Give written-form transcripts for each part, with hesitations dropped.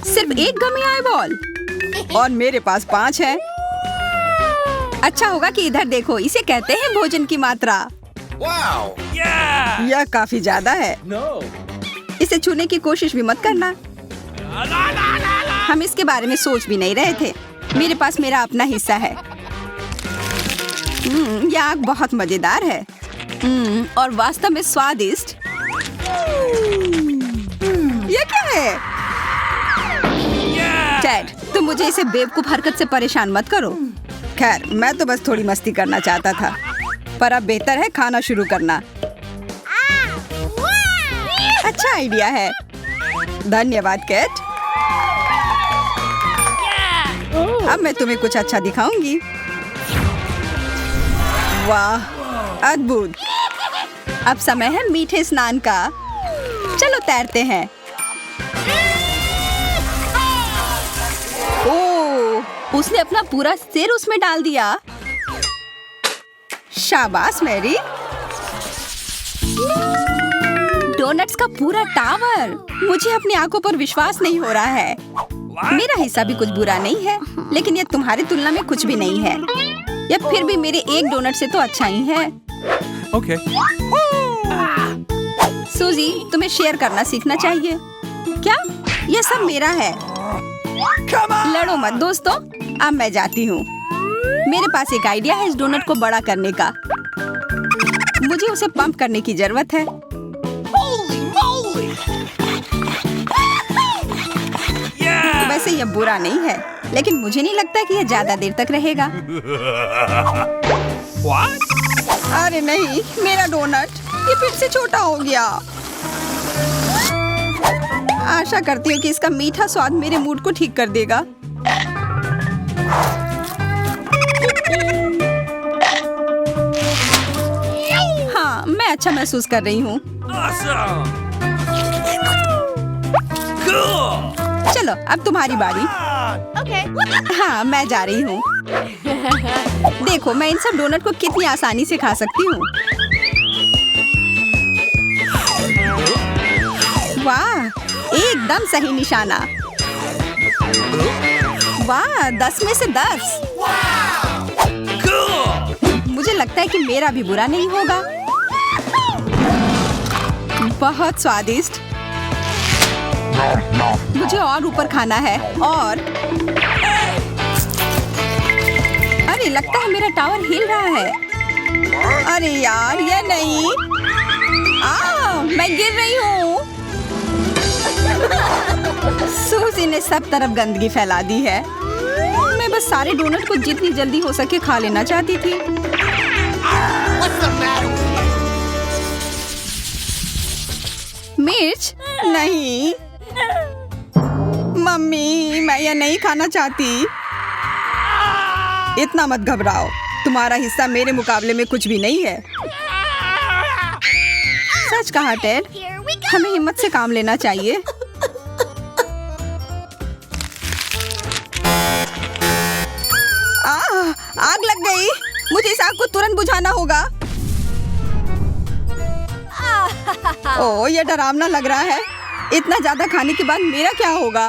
सिर्फ एक गमी आईबॉल और मेरे पास 5 है। अच्छा होगा कि इधर देखो, इसे कहते हैं भोजन की मात्रा। यह काफी ज्यादा है। इसे छूने की कोशिश भी मत करना। हम इसके बारे में सोच भी नहीं रहे थे। मेरे पास मेरा अपना हिस्सा है। यह आग बहुत मजेदार है और वास्तव में स्वादिष्ट। यह क्या है? टेड, तुम मुझे इसे बेवकूफ हरकत से परेशान मत करो। खैर, मैं तो बस थोड़ी मस्ती करना चाहता था, पर अब बेहतर है खाना शुरू करना। अच्छा आइडिया है। धन्यवाद कैट। अब मैं तुम्हें कुछ अच्छा दिखाऊंगी। वाह, अद्भुत। अब समय है मीठे स्नान का। चलो तैरते हैं। ओह, उसने अपना पूरा सिर उसमें डाल दिया। शाबाश मैरी। डोनट्स का पूरा टावर। मुझे अपनी आंखों पर विश्वास नहीं हो रहा है। मेरा हिस्सा भी कुछ बुरा नहीं है, लेकिन यह तुम्हारी तुलना में कुछ भी नहीं है। यह फिर भी मेरे एक डोनट से तो अच्छा ही है। Okay. सूजी, तुम्हें शेयर करना सीखना चाहिए। क्या? यह सब मेरा है। लड़ो मत दोस्तों। अब मैं जाती हूँ। मेरे पास एक आइडिया है इस डोनट को बड़ा करने का। मुझे उसे पंप करने की जरूरत है। वैसे यह बुरा नहीं है, लेकिन मुझे नहीं लगता कि यह ज्यादा देर तक रहेगा। अरे नहीं, मेरा डोनट ये फिर से छोटा हो गया। आशा करती हूँ कि इसका मीठा स्वाद मेरे मूड को ठीक कर देगा। हाँ, मैं अच्छा महसूस कर रही हूँ। चलो, अब तुम्हारी बारी। हाँ, मैं जा रही हूँ। देखो, मैं इन सब डोनट को कितनी आसानी से खा सकती हूँ। वाह, एकदम सही निशाना। वाह, 10 में से 10। मुझे लगता है कि मेरा भी बुरा नहीं होगा। बहुत स्वादिष्ट। मुझे और ऊपर खाना है। और अरे, लगता है मेरा टावर हिल रहा है। अरे यार, ये नहीं। मैं गिर रही हूँ। सूजी ने सब तरफ गंदगी फैला दी है। मैं बस सारे डोनट को जितनी जल्दी हो सके खा लेना चाहती थी। मिर्च नहीं। मम्मी, मैं यह नहीं खाना चाहती। इतना मत घबराओ। तुम्हारा हिस्सा मेरे मुकाबले में कुछ भी नहीं है। सच कहा टेड, हमें हिम्मत से काम लेना चाहिए। आग लग गई। मुझे इस आग को तुरंत बुझाना होगा। ओह, यह डरावना लग रहा है। इतना ज्यादा खाने के बाद मेरा क्या होगा?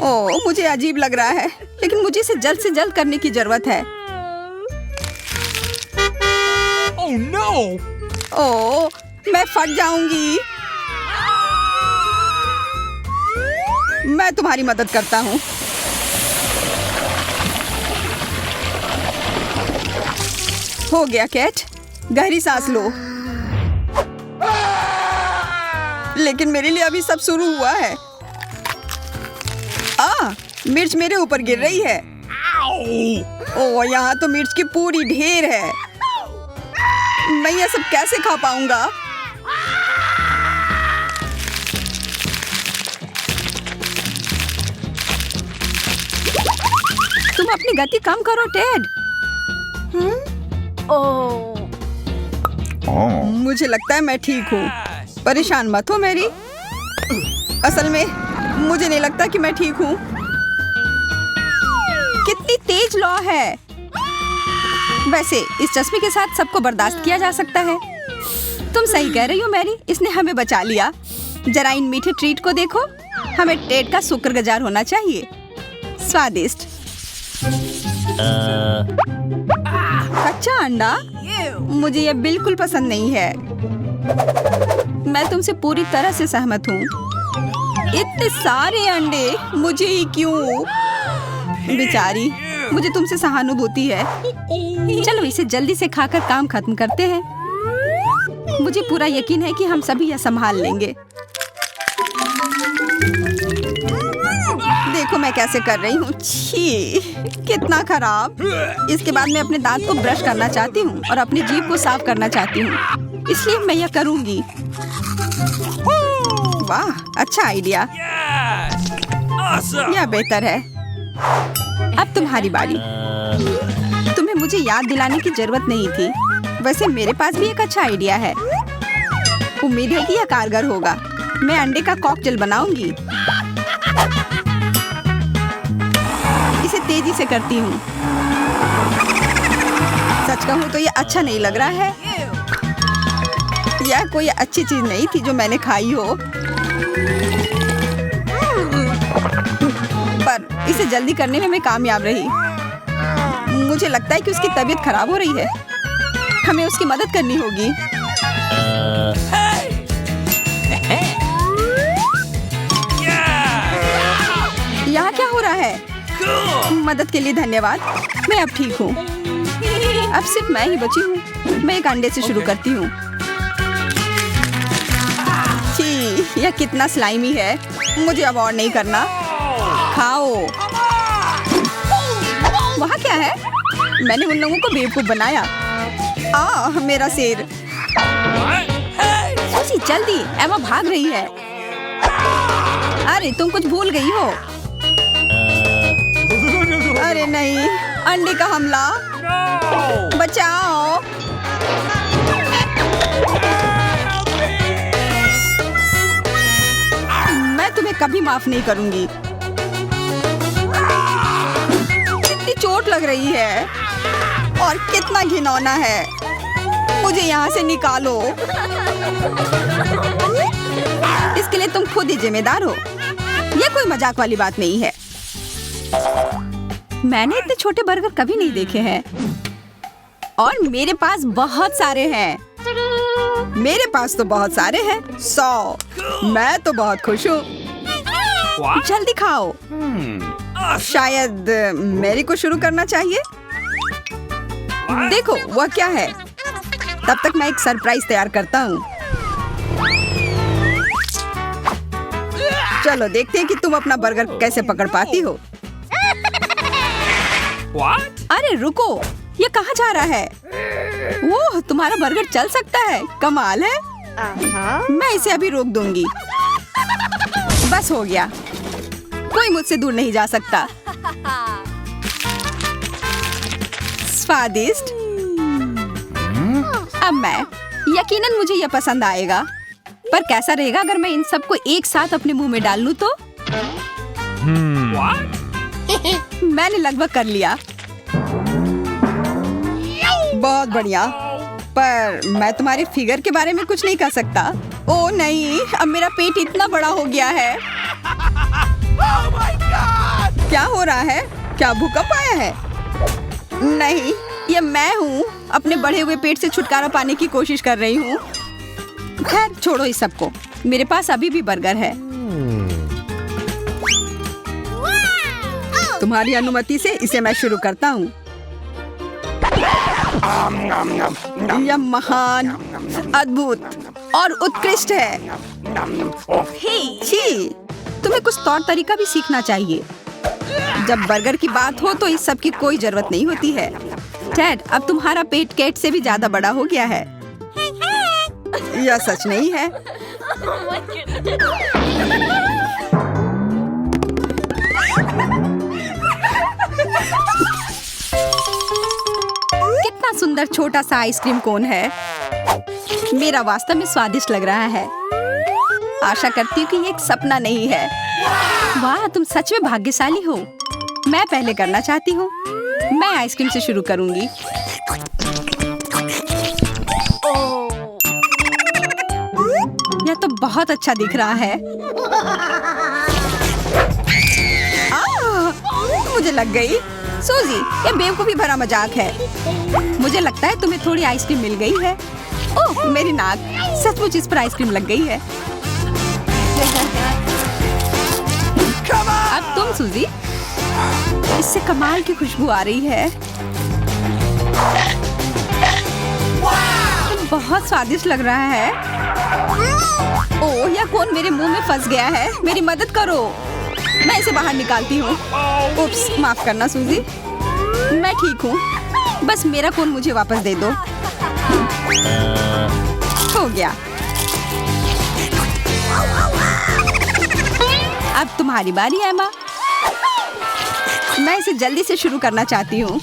ओह, मुझे अजीब लग रहा है, लेकिन मुझे इसे जल्द से जल्द करने की जरूरत है। Oh no! ओह, मैं फट जाऊंगी। मैं तुम्हारी मदद करता हूँ। हो गया कैट, गहरी सांस लो। लेकिन मेरे लिए अभी सब शुरू हुआ है। मिर्च मेरे ऊपर गिर रही है। ओह, यहाँ तो मिर्च की पूरी ढेर है। मैं ये सब कैसे खा पाऊंगा? तुम अपनी गति कम करो टेड। मुझे लगता है मैं ठीक हूँ। परेशान मत हो मैरी। असल में मुझे नहीं लगता कि मैं ठीक हूँ। कितनी तेज लौ है। वैसे इस चश्मे के साथ सबको बर्दाश्त किया जा सकता है। तुम सही कह रही हो मैरी, इसने हमें बचा लिया। जरा इन मीठे ट्रीट को देखो। हमें टेड का शुक्रगुजार होना चाहिए। स्वादिष्ट। कच्चा अंडा? मुझे यह बिल्कुल पसंद नहीं है। मैं तुमसे पूरी तरह से सहमत हूँ। इतने सारे अंडे मुझे ही क्यों? बेचारी, मुझे तुमसे सहानुभूति है। चलो इसे जल्दी से खाकर काम खत्म करते हैं। मुझे पूरा यकीन है कि हम सभी यह संभाल लेंगे। देखो मैं कैसे कर रही हूँ। छी, कितना खराब। इसके बाद मैं अपने दांत को ब्रश करना चाहती हूँ और अपनी जीभ को साफ करना चाहती हूँ, इसलिए मैं यह करूँगी। वाह, अच्छा आइडिया। यह बेहतर है। अब तुम्हारी बारी। तुम्हें मुझे याद दिलाने की जरूरत नहीं थी। वैसे मेरे पास भी एक अच्छा आइडिया है। उम्मीद है कि यह कारगर होगा। मैं अंडे का कॉकटेल बनाऊंगी। इसे तेजी से करती हूँ। सच कहूँ तो यह अच्छा नहीं लग रहा है। यह कोई अच्छी चीज नहीं थी जो मैंने खाई हो। पर इसे जल्दी करने में मैं कामयाब रही। मुझे लगता है कि उसकी तबीयत खराब हो रही है। हमें उसकी मदद करनी होगी। यहाँ क्या हो रहा है? मदद के लिए धन्यवाद। मैं अब ठीक हूँ। अब सिर्फ मैं ही बची हूँ। मैं एक अंडे से शुरू करती हूँ। छी, यह कितना स्लाइमी है। मुझे अब और नहीं करना। खाओ। वहाँ क्या है? मैंने उन लोगों को बेवकूफ बनाया। मेरा सिर। सूजी जल्दी, एमा भाग रही है। अरे तुम कुछ भूल गई हो। अरे नहीं, अंडे का हमला। बचाओ। मैं तुम्हें कभी माफ नहीं करूंगी। कितनी चोट लग रही है और कितना घिनौना है। मुझे यहाँ से निकालो। इसके लिए तुम खुद ही जिम्मेदार हो। ये कोई मजाक वाली बात नहीं है। मैंने इतने छोटे बर्गर कभी नहीं देखे हैं और मेरे पास बहुत सारे हैं। मेरे पास तो बहुत सारे हैं, 100। मैं तो बहुत खुश हूँ। जल्दी खाओ। शायद मेरी को शुरू करना चाहिए। देखो वह क्या है। तब तक मैं एक सरप्राइज तैयार करता हूँ। चलो देखते हैं कि तुम अपना बर्गर कैसे पकड़ पाती हो। अरे रुको, ये कहाँ जा रहा है? ओह, तुम्हारा बर्गर चल सकता है। कमाल है। मैं इसे अभी रोक दूंगी। बस हो गया। कोई मुझसे दूर नहीं जा सकता। स्वादिष्ट। अब मैं यकीनन मुझे यह पसंद आएगा। पर कैसा रहेगा अगर मैं इन सबको एक साथ अपने मुंह में डाल लूं तो? मैंने लगभग कर लिया। बहुत बढ़िया। पर मैं तुम्हारे फिगर के बारे में कुछ नहीं कर सकता। ओह नहीं, अब मेरा पेट इतना बड़ा हो गया है। क्या हो रहा है? क्या भूकंप आया है? नहीं, ये मैं हूँ। अपने बढ़े हुए पेट से छुटकारा पाने की कोशिश कर रही हूँ। खैर छोड़ो इस सबको। मेरे पास अभी भी बर्गर है। तुम्हारी अनुमति से इसे मैं शुरू करता हूँ। यह महान, अद्भुत और उत्कृष्ट है। छी, तुम्हें कुछ तौर तरीका भी सीखना चाहिए। जब बर्गर की बात हो तो इस सब की कोई जरूरत नहीं होती है। टेड, अब तुम्हारा पेट केट से भी ज्यादा बड़ा हो गया है। यह सच नहीं है। कितना सुंदर छोटा सा आइसक्रीम कोन है। मेरा वास्तव में स्वादिष्ट लग रहा है। आशा करती हूँ कि ये एक सपना नहीं है। वाह, तुम सच में भाग्यशाली हो। मैं पहले करना चाहती हूँ। मैं आइसक्रीम से शुरू करूंगी। यह तो बहुत अच्छा दिख रहा है। मुझे लग गई। सूजी, ये बेवकूफी भरा मजाक है। मुझे लगता है तुम्हें थोड़ी आइसक्रीम मिल गई है। ओह मेरी नाक, सचमुच इस पर आइसक्रीम लग गई है। अब तुम सूजी, इससे कमाल की खुशबू आ रही है। बहुत स्वादिष्ट लग रहा है। ओह यह कौन मेरे मुंह में फंस गया है? मेरी मदद करो, मैं इसे बाहर निकालती हूँ। उप्स, माफ करना सूजी, मैं ठीक हूँ। बस मेरा कोन मुझे वापस दे दो। हो गया। अब तुम्हारी बारी एमा। मैं इसे जल्दी से शुरू करना चाहती हूँ।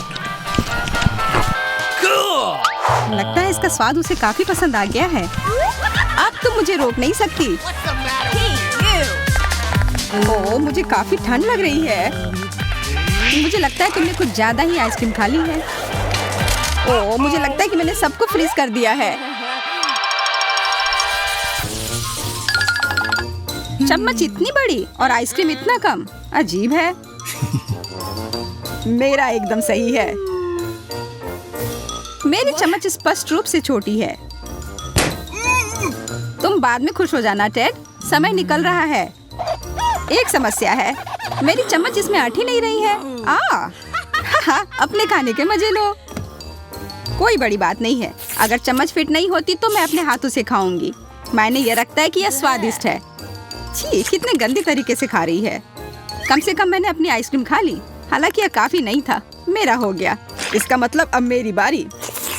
लगता है इसका स्वाद उसे काफी पसंद आ गया है। अब तुम मुझे रोक नहीं सकती। ओह मुझे काफी ठंड लग रही है। मुझे लगता है तुमने कुछ ज्यादा ही आइसक्रीम खा ली है। ओह मुझे लगता है कि मैंने सबको फ्रीज कर दिया है। चम्मच इतनी बड़ी और आइसक्रीम इतना कम, अजीब है। मेरा एकदम सही है। मेरी चम्मच स्पष्ट रूप से छोटी है। तुम बाद में खुश हो जाना टेड, समय निकल रहा है। एक समस्या है, मेरी चम्मच इसमें अट ही नहीं रही है। अपने खाने के मजे लो। कोई बड़ी बात नहीं है। अगर चम्मच फिट नहीं होती तो मैं अपने हाथों से खाऊंगी। मैंने ये रखता है कि यह स्वादिष्ट है। छी, कितने गंदे तरीके से खा रही है। कम से कम मैंने अपनी आइसक्रीम खा ली। हालांकि यह काफी नहीं था। मेरा हो गया। इसका मतलब अब मेरी बारी।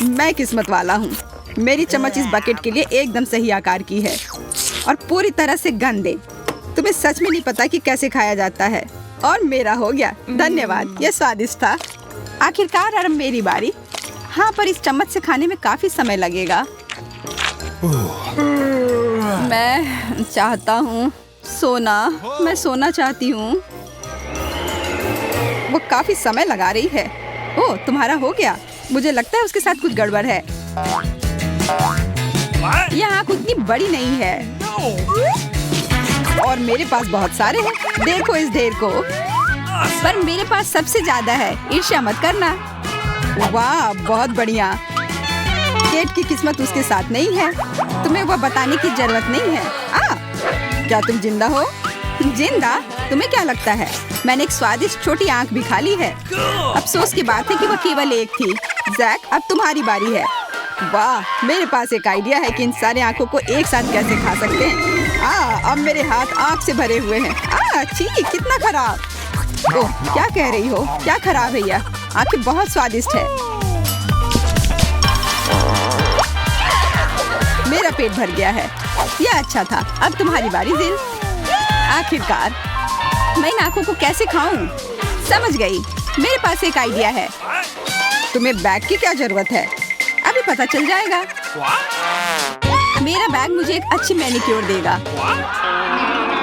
मैं किस्मत वाला हूँ। मेरी चम्मच इस बकेट के लिए एकदम सही आकार की है और पूरी तरह से गंदे। तुम्हें सच में नहीं पता कि कैसे खाया जाता है। और मेरा हो गया। धन्यवाद, यह स्वादिष्ट था। आखिरकार अब मेरी बारी। हाँ, पर इस चम्मच से खाने में काफी समय लगेगा। मैं चाहता हूँ सोना। मैं सोना चाहती हूँ। वो काफी समय लगा रही है। ओह, तुम्हारा हो गया। मुझे लगता है उसके साथ कुछ गड़बड़ है। यह आँख उतनी बड़ी नहीं है और मेरे पास बहुत सारे हैं। देखो इस ढेर को। पर मेरे पास सबसे ज्यादा है। ईर्ष्या मत करना। वाह, बहुत बढ़िया। केट की किस्मत उसके साथ नहीं है। तुम्हें वह बताने की जरूरत नहीं है। क्या तुम जिंदा हो? जिंदा? तुम्हें क्या लगता है? मैंने एक स्वादिष्ट छोटी आंख भी खा ली है। अफसोस की बात है कि वह केवल एक थी। जैक, अब तुम्हारी बारी है। वाह, मेरे पास एक आइडिया है कि इन सारे आंखों को एक साथ कैसे खा सकते हैं। अब मेरे हाथ आंख से भरे हुए हैं। छी, कितना खराब। ओह, क्या कह रही हो? क्या खराब है यह? आंखें बहुत स्वादिष्ट है। मेरा पेट भर गया है। यह अच्छा था। अब तुम्हारी बारी जिल। आखिरकार मैं इन आंखों को कैसे खाऊं? समझ गई। मेरे पास एक आइडिया है। तुम्हें बैग की क्या जरूरत है? अभी पता चल जाएगा। मेरा बैग मुझे एक अच्छी मैनिक्योर देगा।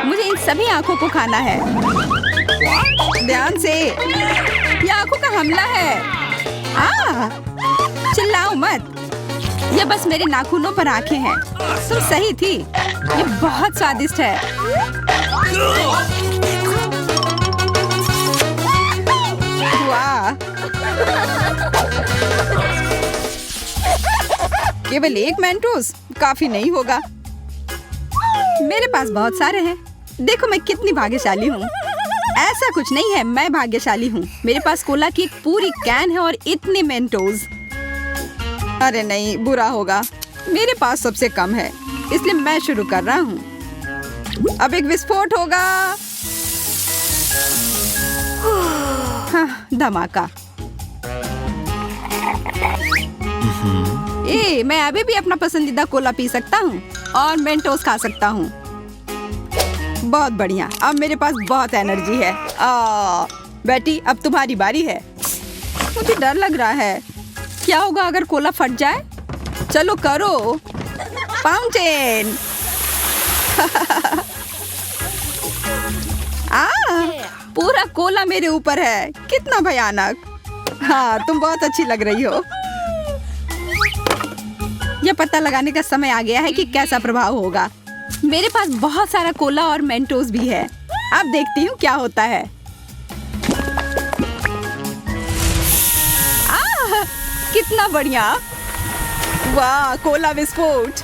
मुझे इन सभी आंखों को खाना है। ध्यान से। यह आंखों का हमला है। चिल्लाओ मत। यह बस मेरे नाखूनों पर आंखें हैं। तुम सही थी। यह बहुत स्वादिष्ट है। वाह, केवल एक मेंटोस काफी नहीं होगा। मेरे पास बहुत सारे हैं। देखो मैं कितनी भाग्यशाली हूँ। ऐसा कुछ नहीं है, मैं भाग्यशाली हूँ। मेरे पास कोला की एक पूरी कैन है और इतने मेंटोस। अरे नहीं, बुरा होगा। मेरे पास सबसे कम है, इसलिए मैं शुरू कर रहा हूँ। अब एक विस्फोट होगा। हाँ, धमाका। मैं अभी भी अपना पसंदीदा कोला पी सकता हूँ और मेंटोस खा सकता हूँ। बहुत बढ़िया। अब मेरे पास बहुत एनर्जी है। बेटी, अब तुम्हारी बारी है। मुझे डर लग रहा है। क्या होगा अगर कोला फट जाए? चलो करो। फाउंटेन। पूरा कोला मेरे ऊपर है। कितना भयानक। हाँ, तुम बहुत अच्छी लग रही हो। यह पता लगाने का समय आ गया है कि कैसा प्रभाव होगा। मेरे पास बहुत सारा कोला और मेंटोस भी है। अब देखती हूँ क्या होता है। कितना बढ़िया। वाह, कोला विस्फोट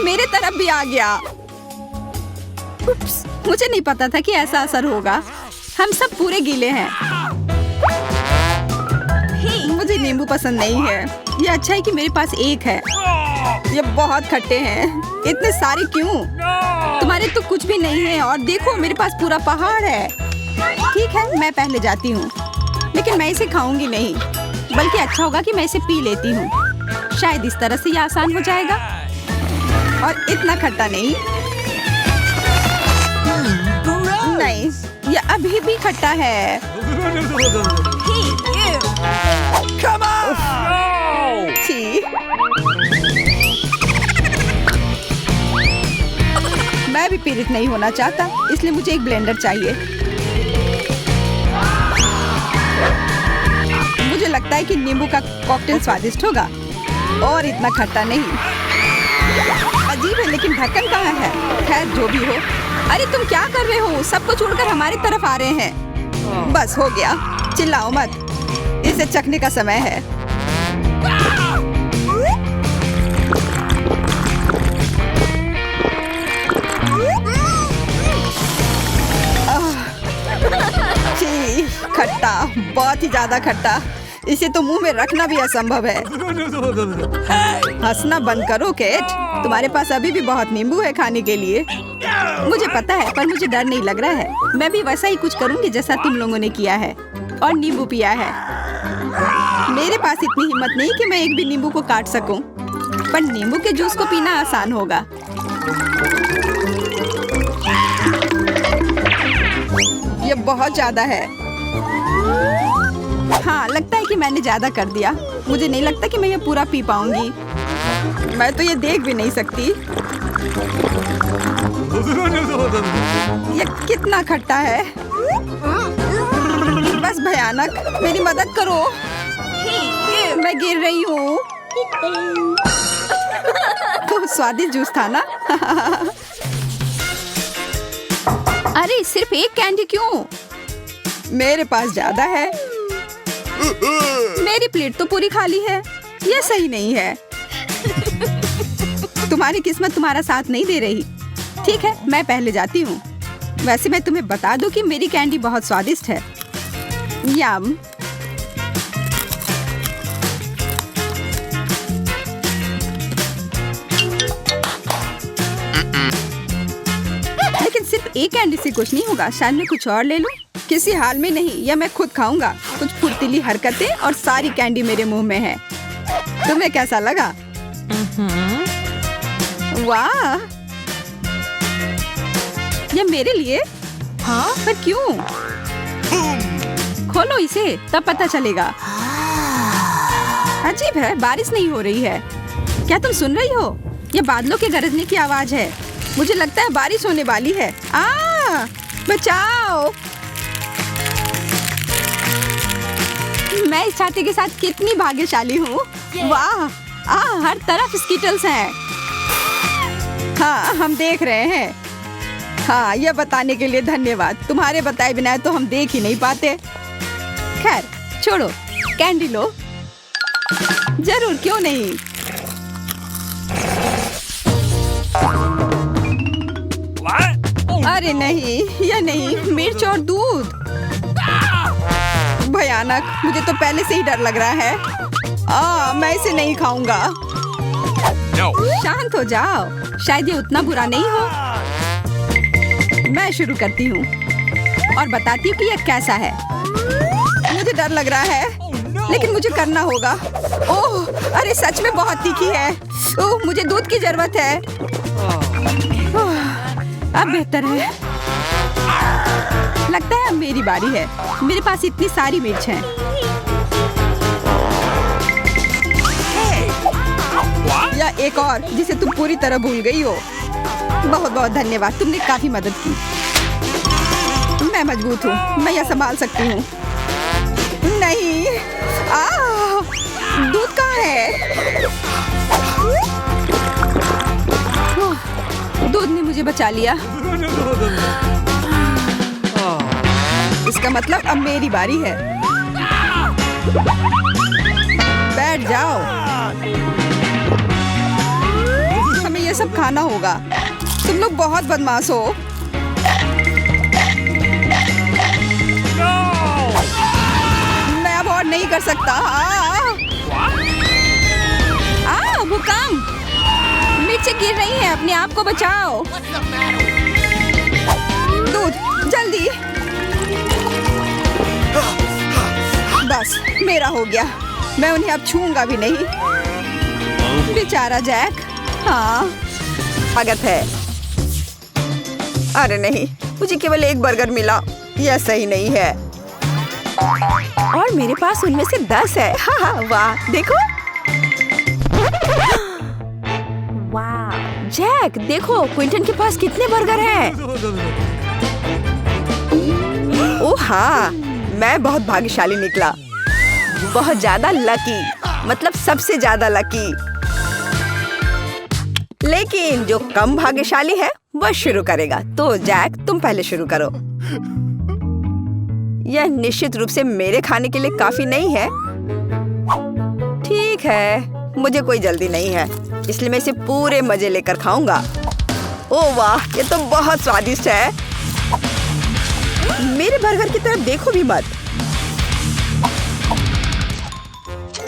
मेरे तरफ भी आ गया। उप्स, मुझे नहीं पता था कि ऐसा असर होगा। हम सब पूरे गीले हैं। मुझे नींबू पसंद नहीं है। ये अच्छा है कि मेरे पास एक है। ये बहुत खट्टे हैं। इतने सारे क्यों? तुम्हारे तो कुछ भी नहीं है और देखो मेरे पास पूरा पहाड़ है। ठीक है, मैं पहले जाती हूँ, लेकिन मैं इसे खाऊंगी नहीं, बल्कि अच्छा होगा कि मैं इसे पी लेती हूँ। शायद इस तरह से ये आसान हो जाएगा और इतना खट्टा नहीं। नहीं, ये अभी भी खट्टा है। Come on! No! छी। मैं भी पीड़ित नहीं होना चाहता, इसलिए मुझे एक ब्लेंडर चाहिए। मुझे लगता है कि नींबू का कॉकटेल स्वादिष्ट होगा और इतना खट्टा नहीं। अजीब है, लेकिन ढक्कन कहाँ है? खैर, जो भी हो। अरे तुम क्या कर रहे हो? सबको छोड़कर हमारी तरफ आ रहे हैं। बस हो गया, चिल्लाओ मत। इसे चखने का समय है। छी, खट्टा, बहुत ही ज्यादा खट्टा। इसे तो मुंह में रखना भी असंभव है। हंसना बंद करो केट। तुम्हारे पास अभी भी बहुत नींबू है खाने के लिए। मुझे पता है, पर मुझे डर नहीं लग रहा है। मैं भी वैसा ही कुछ करूंगी जैसा तुम लोगों ने किया है और नींबू पिया है। मेरे पास इतनी हिम्मत नहीं कि मैं एक भी नींबू को काट सकूं, पर नींबू के जूस को पीना आसान होगा। ये बहुत ज्यादा है। हाँ, लगता है कि मैंने ज्यादा कर दिया। मुझे नहीं लगता कि मैं ये पूरा पी पाऊंगी। मैं तो ये देख भी नहीं सकती। ये कितना खट्टा है। बस भयानक। मेरी मदद करो, मैं गिर रही हूँ। तो स्वादिष्ट जूस था ना? अरे सिर्फ एक कैंडी क्यों? मेरे पास ज्यादा है। मेरी प्लेट तो पूरी खाली है। ये सही नहीं है। तुम्हारी किस्मत तुम्हारा साथ नहीं दे रही। ठीक है, मैं पहले जाती हूँ। वैसे मैं तुम्हें बता दूं कि मेरी कैंडी बहुत स्वादिष्ट है। यम। लेकिन सिर्फ एक कैंडी से कुछ नहीं होगा। शायद मैं कुछ और ले लूं। किसी हाल में नहीं, यह मैं खुद खाऊंगा। कुछ फुर्तीली हरकतें और सारी कैंडी मेरे मुंह में है। तुम्हें कैसा लगा? वाह, यह मेरे लिए? हाँ, पर क्यों? खोलो इसे, तब पता चलेगा। अजीब है, बारिश नहीं हो रही है। क्या तुम सुन रही हो? यह बादलों के गरजने की आवाज है। मुझे लगता है बारिश होने वाली है। बचाओ! मैं इस छाते के साथ कितनी भाग्यशाली हूँ। वाह, हर तरफ स्कीटल्स हैं। हाँ, हम देख रहे हैं। हाँ, यह बताने के लिए धन्यवाद। तुम्हारे बताए बिना तो हम देख ही नहीं पाते। खैर, छोड़ो, कैंडी लो। जरूर, क्यों नहीं। अरे नहीं, यह नहीं। मिर्च और दूध। भयानक। मुझे तो पहले से ही डर लग रहा है। मैं इसे नहीं खाऊंगा। शांत हो जाओ। शायद ये उतना बुरा नहीं हो। मैं शुरू करती हूँ और बताती हूँ कि यह कैसा है। मुझे डर लग रहा है, लेकिन मुझे करना होगा। ओह, अरे सच में बहुत तीखी है। ओह, मुझे दूध की जरूरत है। अब बेहतर है। लगता है अब मेरी बारी है। मेरे पास इतनी सारी मिर्च है। या एक और जिसे तुम पूरी तरह भूल गई हो। बहुत बहुत धन्यवाद, तुमने काफी मदद की। मैं मजबूत हूँ, मैं यह संभाल सकती हूँ। नहीं, दूध कहाँ है? दूध ने मुझे बचा लिया। इसका मतलब अब मेरी बारी है। बैठ जाओ। हमें ये सब खाना होगा। तुम लोग बहुत बदमाश हो। मैं अब और नहीं कर सकता। भूकंप! मिर्ची गिर रही है, अपने आप को बचाओ। दूध, जल्दी। बस मेरा हो गया। मैं उन्हें अब छूऊंगा भी नहीं। बेचारा जैक। हाँ, स्वागत है। अरे नहीं, मुझे केवल एक बर्गर मिला। यह सही नहीं है। और मेरे पास उनमें से 10 है। हाँ, वाह, देखो। वाह, जैक देखो, क्विंटन के पास कितने बर्गर हैं। ओह हाँ, मैं बहुत भाग्यशाली निकला। बहुत ज्यादा लकी, मतलब सबसे ज्यादा लकी। लेकिन जो कम भाग्यशाली है वह शुरू करेगा। तो जैक, तुम पहले शुरू करो। यह निश्चित रूप से मेरे खाने के लिए काफी नहीं है। ठीक है, मुझे कोई जल्दी नहीं है, इसलिए मैं इसे पूरे मजे लेकर खाऊंगा। ओह वाह, ये तो बहुत स्वादिष्ट है। मेरे बर्गर की तरफ देखो भी मत।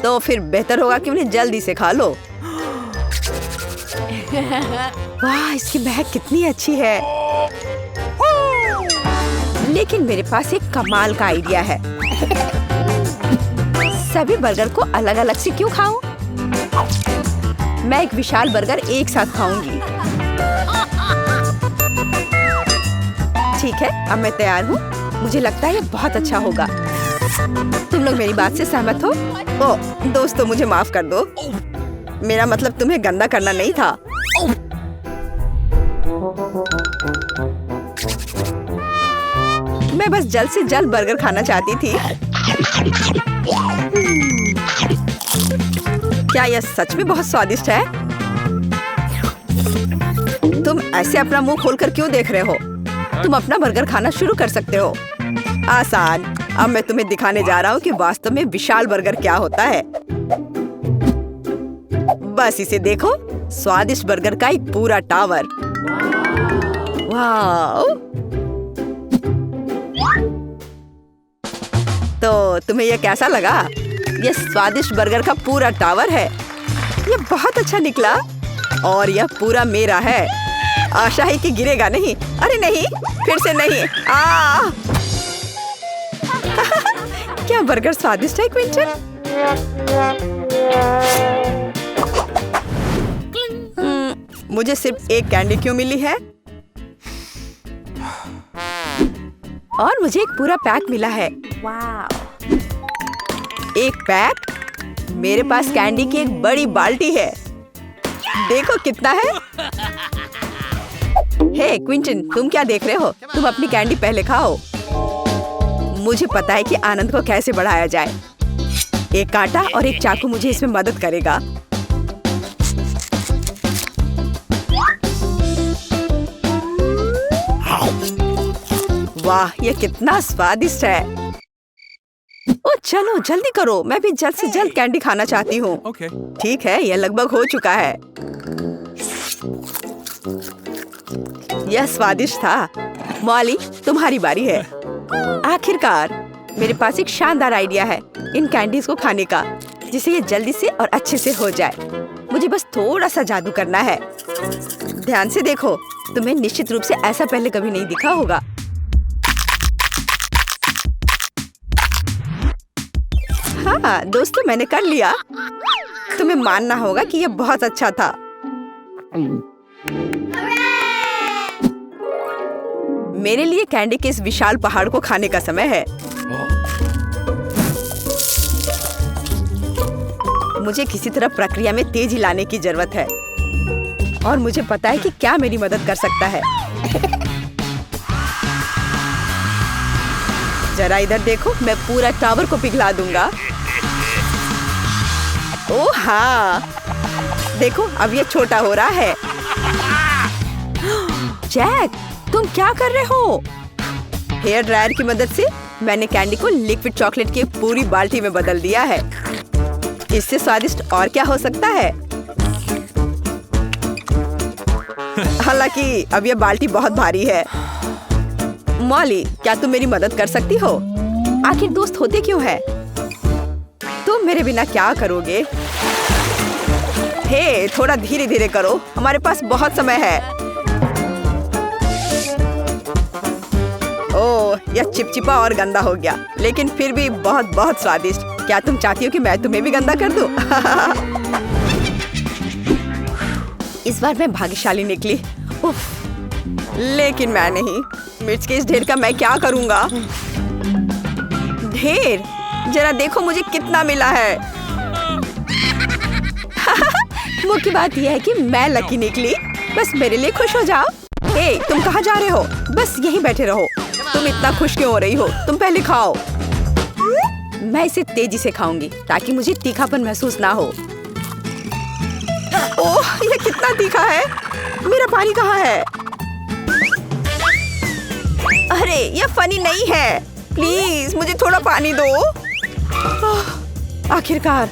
तो फिर बेहतर होगा कि उन्हें जल्दी से खा लो। वाह, इसकी महक कितनी अच्छी है। लेकिन मेरे पास एक कमाल का आइडिया है। सभी बर्गर को अलग अलग से क्यों खाऊं? मैं एक विशाल बर्गर एक साथ खाऊंगी। ठीक है, अब मैं तैयार हूँ। मुझे लगता है ये बहुत अच्छा होगा। तुम लोग मेरी बात से सहमत हो? ओह दोस्तों, मुझे माफ कर दो। मेरा मतलब तुम्हें गंदा करना नहीं था। मैं बस जल्द से जल्द बर्गर खाना चाहती थी। क्या यह सच में बहुत स्वादिष्ट है? तुम ऐसे अपना मुंह खोलकर क्यों देख रहे हो? तुम अपना बर्गर खाना शुरू कर सकते हो। आसान। अब मैं तुम्हें दिखाने जा रहा हूँ कि वास्तव में विशाल बर्गर क्या होता है। बस इसे देखो, स्वादिष्ट बर्गर का एक पूरा टावर। वाह! तो तुम्हें यह कैसा लगा? यह स्वादिष्ट बर्गर का पूरा टावर है। यह बहुत अच्छा निकला और यह पूरा मेरा है। आशा है कि गिरेगा नहीं। अरे नहीं, फिर से नहीं। क्या बर्गर स्वादिष्ट है क्विंटन? मुझे सिर्फ एक कैंडी क्यों मिली है? और मुझे एक पूरा पैक मिला है। वाह! एक पैक? मेरे पास कैंडी की एक बड़ी बाल्टी है। देखो कितना है। हे क्विंटन, तुम क्या देख रहे हो? तुम अपनी कैंडी पहले खाओ। मुझे पता है कि आनंद को कैसे बढ़ाया जाए। एक कांटा और एक चाकू मुझे इसमें मदद करेगा। वाह, ये कितना स्वादिष्ट है। ओ चलो जल्दी करो, मैं भी जल्द से जल्द कैंडी खाना चाहती हूँ। ठीक है, यह लगभग हो चुका है। यह स्वादिष्ट था। मॉली, तुम्हारी बारी है। आखिरकार मेरे पास एक शानदार आइडिया है इन कैंडीज को खाने का, जिससे ये जल्दी से और अच्छे से हो जाए। मुझे बस थोड़ा सा जादू करना है। ध्यान से देखो, तुम्हें निश्चित रूप से ऐसा पहले कभी नहीं दिखा होगा। हाँ दोस्तों, मैंने कर लिया। तुम्हें मानना होगा कि यह बहुत अच्छा था। मेरे लिए कैंडी के इस विशाल पहाड़ को खाने का समय है। मुझे किसी तरह प्रक्रिया में तेजी लाने की जरूरत है और मुझे पता है कि क्या मेरी मदद कर सकता है। जरा इधर देखो, मैं पूरा टावर को पिघला दूंगा। ओह हाँ, देखो अब ये छोटा हो रहा है। जैक, तुम क्या कर रहे हो? हेयर ड्रायर की मदद से मैंने कैंडी को लिक्विड चॉकलेट की पूरी बाल्टी में बदल दिया है। इससे स्वादिष्ट और क्या हो सकता है? हालांकि अब यह बाल्टी बहुत भारी है। मॉली, क्या तुम मेरी मदद कर सकती हो? आखिर दोस्त होते क्यों हैं? तुम मेरे बिना क्या करोगे? हे, थोड़ा धीरे धीरे करो, हमारे पास बहुत समय है। ओह, यह चिपचिपा और गंदा हो गया, लेकिन फिर भी बहुत बहुत स्वादिष्ट। क्या तुम चाहती हो कि मैं तुम्हें भी गंदा कर दूं? इस बार मैं भाग्यशाली निकली। उफ, लेकिन मैं नहीं। मिर्च के इस ढेर का मैं क्या करूंगा? ढेर, जरा देखो मुझे कितना मिला है। मुख्य बात यह है कि मैं लकी निकली। बस मेरे लिए खुश हो जाओ। ए, तुम कहाँ जा रहे हो? बस यहीं बैठे रहो। तुम इतना खुश क्यों हो रही हो? तुम पहले खाओ। मैं इसे तेजी से खाऊंगी ताकि मुझे तीखापन महसूस ना हो। ओह, ये कितना तीखा है। मेरा पानी कहाँ है? अरे, ये फनी नहीं है। प्लीज मुझे थोड़ा पानी दो। आखिरकार।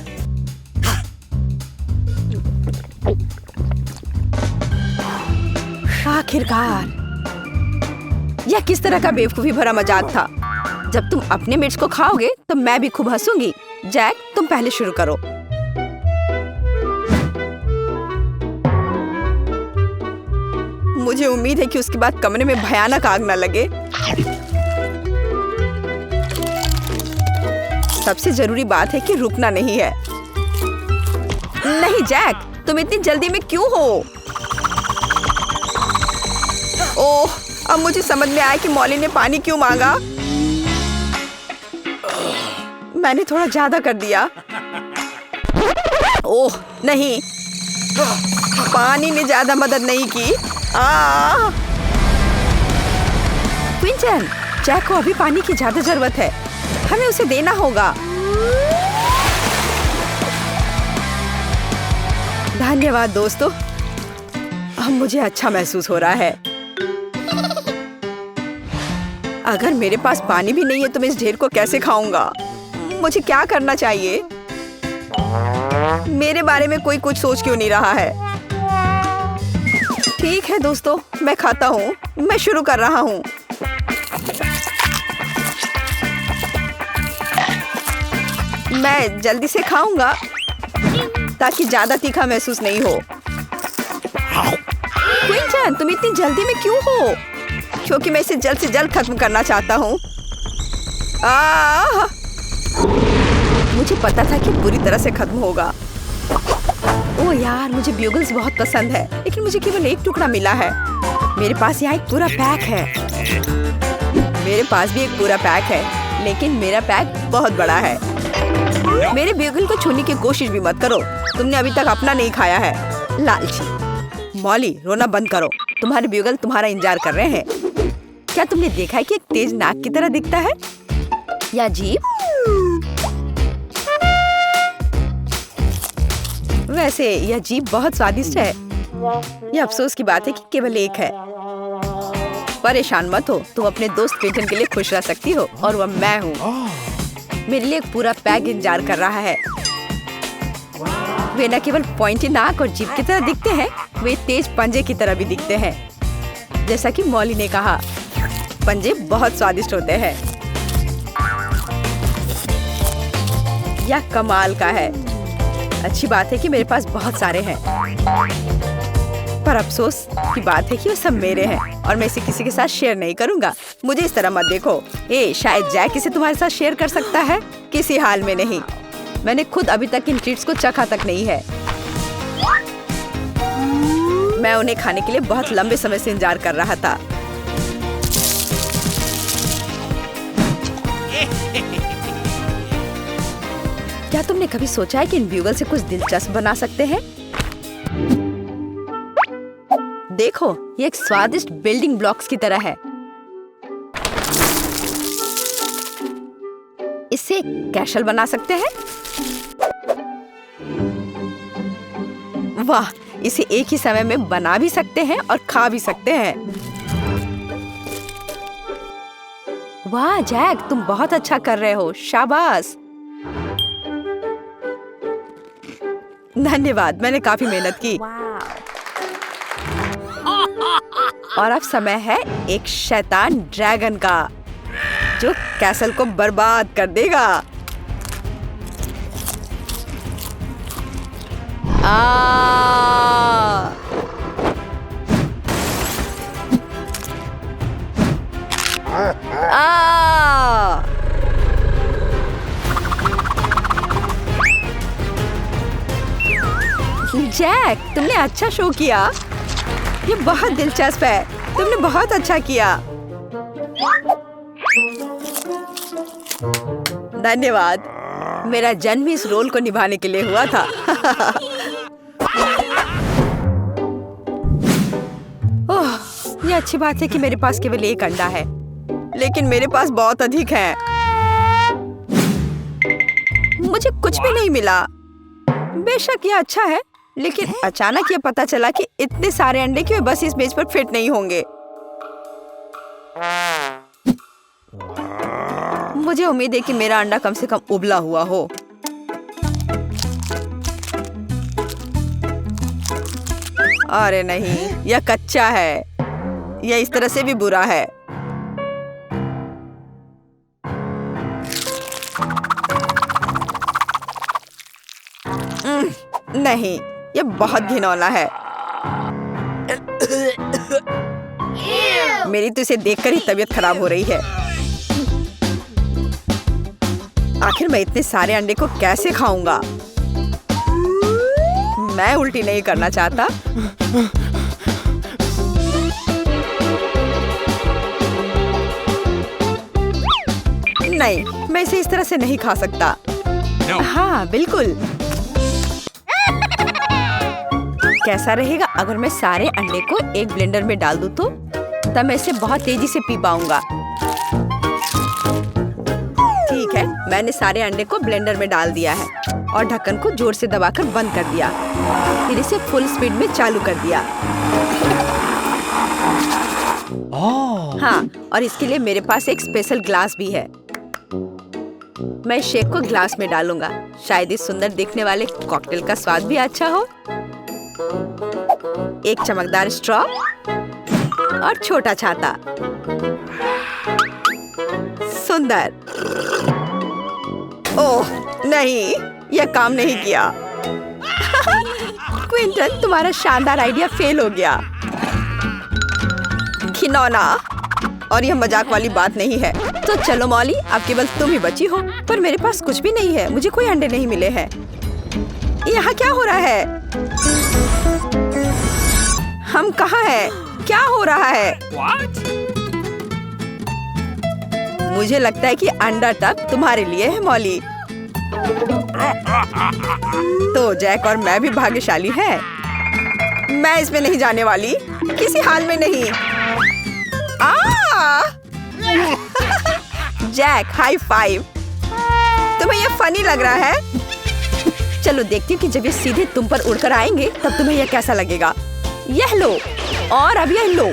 यह किस तरह का बेवकूफी भरा मजाक था? जब तुम अपने मिर्च को खाओगे तो मैं भी खूब हंसूंगी। जैक, तुम पहले शुरू करो। मुझे उम्मीद है कि उसके बाद कमरे में भयानक आग न लगे। सबसे जरूरी बात है कि रुकना नहीं है। नहीं जैक, तुम इतनी जल्दी में क्यों हो? ओह, अब मुझे समझ में आया कि मॉली ने पानी क्यों मांगा। मैंने थोड़ा ज्यादा कर दिया। ओह नहीं, पानी ने ज्यादा मदद नहीं की। क्विंटन, जैक को अभी पानी की ज्यादा जरूरत है। हमें उसे देना होगा। धन्यवाद दोस्तों, अब मुझे अच्छा महसूस हो रहा है। अगर मेरे पास पानी भी नहीं है तो मैं इस ढेर को कैसे खाऊंगा? मुझे क्या करना चाहिए? मेरे बारे में कोई कुछ सोच क्यों नहीं रहा है? ठीक है दोस्तों, मैं खाता हूँ। मैं शुरू कर रहा हूँ। मैं जल्दी से खाऊंगा ताकि ज्यादा तीखा महसूस नहीं हो। क्विंटन, तुम इतनी जल्दी में क्यों हो? क्योंकि मैं इसे जल्द से जल्द खत्म करना चाहता हूँ। मुझे पता था कि बुरी तरह से खत्म होगा। ओह यार, मुझे ब्यूगल्स बहुत पसंद है, लेकिन मुझे केवल एक टुकड़ा मिला है। मेरे पास यहाँ एक पूरा पैक है। मेरे पास भी एक पूरा पैक है, लेकिन मेरा पैक बहुत बड़ा है। मेरे ब्यूगल को छूने की कोशिश भी मत करो। तुमने अभी तक अपना नहीं खाया है, लालची। मॉली, रोना बंद करो। तुम्हारे ब्यूगल तुम्हारा इंतजार कर रहे हैं। क्या तुमने देखा है कि एक तेज नाक की तरह दिखता है या जीभ? वैसे यह जीभ बहुत स्वादिष्ट है। यह अफसोस की बात है कि केवल एक है। परेशान मत हो, तुम अपने दोस्त क्विंटन के लिए खुश रह सकती हो, और वह मैं हूँ। मेरे लिए एक पूरा पैक इंतजार कर रहा है। वे न केवल पॉइंटी नाक और जीभ की तरह दिखते हैं, वे तेज पंजे की तरह भी दिखते हैं। जैसा कि मॉली ने कहा, पंजे बहुत स्वादिष्ट होते हैं। यह कमाल का है। अच्छी बात है कि मेरे पास बहुत सारे हैं, पर अफसोस की बात है कि वो सब मेरे हैं और मैं इसे किसी के साथ शेयर नहीं करूंगा। मुझे इस तरह मत देखो। शायद जैक इसे तुम्हारे साथ शेयर कर सकता है। किसी हाल में नहीं। मैंने खुद अभी तक इन ट्रीट्स को चखा तक नहीं है। मैं उन्हें खाने के लिए बहुत लंबे समय से इंतजार कर रहा था। क्या तुमने कभी सोचा है कि इन ब्यूगल से कुछ दिलचस्प बना सकते हैं? देखो, ये एक स्वादिष्ट बिल्डिंग ब्लॉक्स की तरह है। इससे कैशल बना सकते हैं। वाह, इसे एक ही समय में बना भी सकते हैं और खा भी सकते हैं। वाह जैक, तुम बहुत अच्छा कर रहे हो, शाबाश। धन्यवाद, मैंने काफी मेहनत की। और अब समय है एक शैतान ड्रैगन का, जो कैसल को बर्बाद कर देगा। जैक, तुमने अच्छा शो किया। ये बहुत दिलचस्प है, तुमने बहुत अच्छा किया। धन्यवाद, मेरा जन्म इस रोल को निभाने के लिए हुआ था। ओह, ये अच्छी बात है कि मेरे पास केवल एक अंडा है, लेकिन मेरे पास बहुत अधिक है। मुझे कुछ भी नहीं मिला। बेशक यह अच्छा है, लेकिन अचानक ये पता चला कि इतने सारे अंडे क्यों बस इस मेज पर फिट नहीं होंगे। मुझे उम्मीद है कि मेरा अंडा कम से कम उबला हुआ हो। अरे नहीं, यह कच्चा है। यह इस तरह से भी बुरा है। नहीं, यह बहुत घिनौना है। मेरी तो इसे देखकर ही तबीयत खराब हो रही है। आखिर मैं इतने सारे अंडे को कैसे खाऊंगा? मैं उल्टी नहीं करना चाहता। नहीं, मैं इसे इस तरह से नहीं खा सकता। हाँ, बिल्कुल। कैसा रहेगा अगर मैं सारे अंडे को एक ब्लेंडर में डाल दूं तो? तब मैं इसे बहुत तेजी से पी पाऊंगा। ठीक है, मैंने सारे अंडे को ब्लेंडर में डाल दिया है और ढक्कन को जोर से दबाकर बंद कर दिया। फिर इसे फुल स्पीड में चालू कर दिया। हाँ, और इसके लिए मेरे पास एक स्पेशल ग्लास भी है। मैं शेक को ग्लास में डालूंगा। शायद इस सुंदर दिखने वाले कॉकटेल का स्वाद भी अच्छा हो। एक चमकदार स्ट्रॉ और छोटा छाता। सुंदर। ओह नहीं, यह काम नहीं किया। क्विंटन, तुम्हारा शानदार आइडिया फेल हो गया। घिनौना। और यह मजाक वाली बात नहीं है। तो चलो मॉली, अब केवल तुम ही बची हो। पर मेरे पास कुछ भी नहीं है। मुझे कोई अंडे नहीं मिले हैं। यहाँ क्या हो रहा है? हम कहाँ हैं? क्या हो रहा है? मुझे लगता है कि अंडा टब तुम्हारे लिए है मॉली। तो जैक और मैं भी भाग्यशाली हैं। मैं इसमें नहीं जाने वाली, किसी हाल में नहीं। Jack, high five. तुम्हें यह फनी लग रहा है? चलो देखती हूँ कि जब ये सीधे तुम पर उड़कर आएंगे तब तुम्हें यह कैसा लगेगा। यह लो और अब यह लो।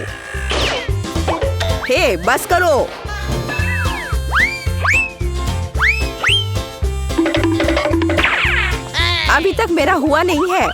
हे, बस करो। अभी तक मेरा हुआ नहीं है।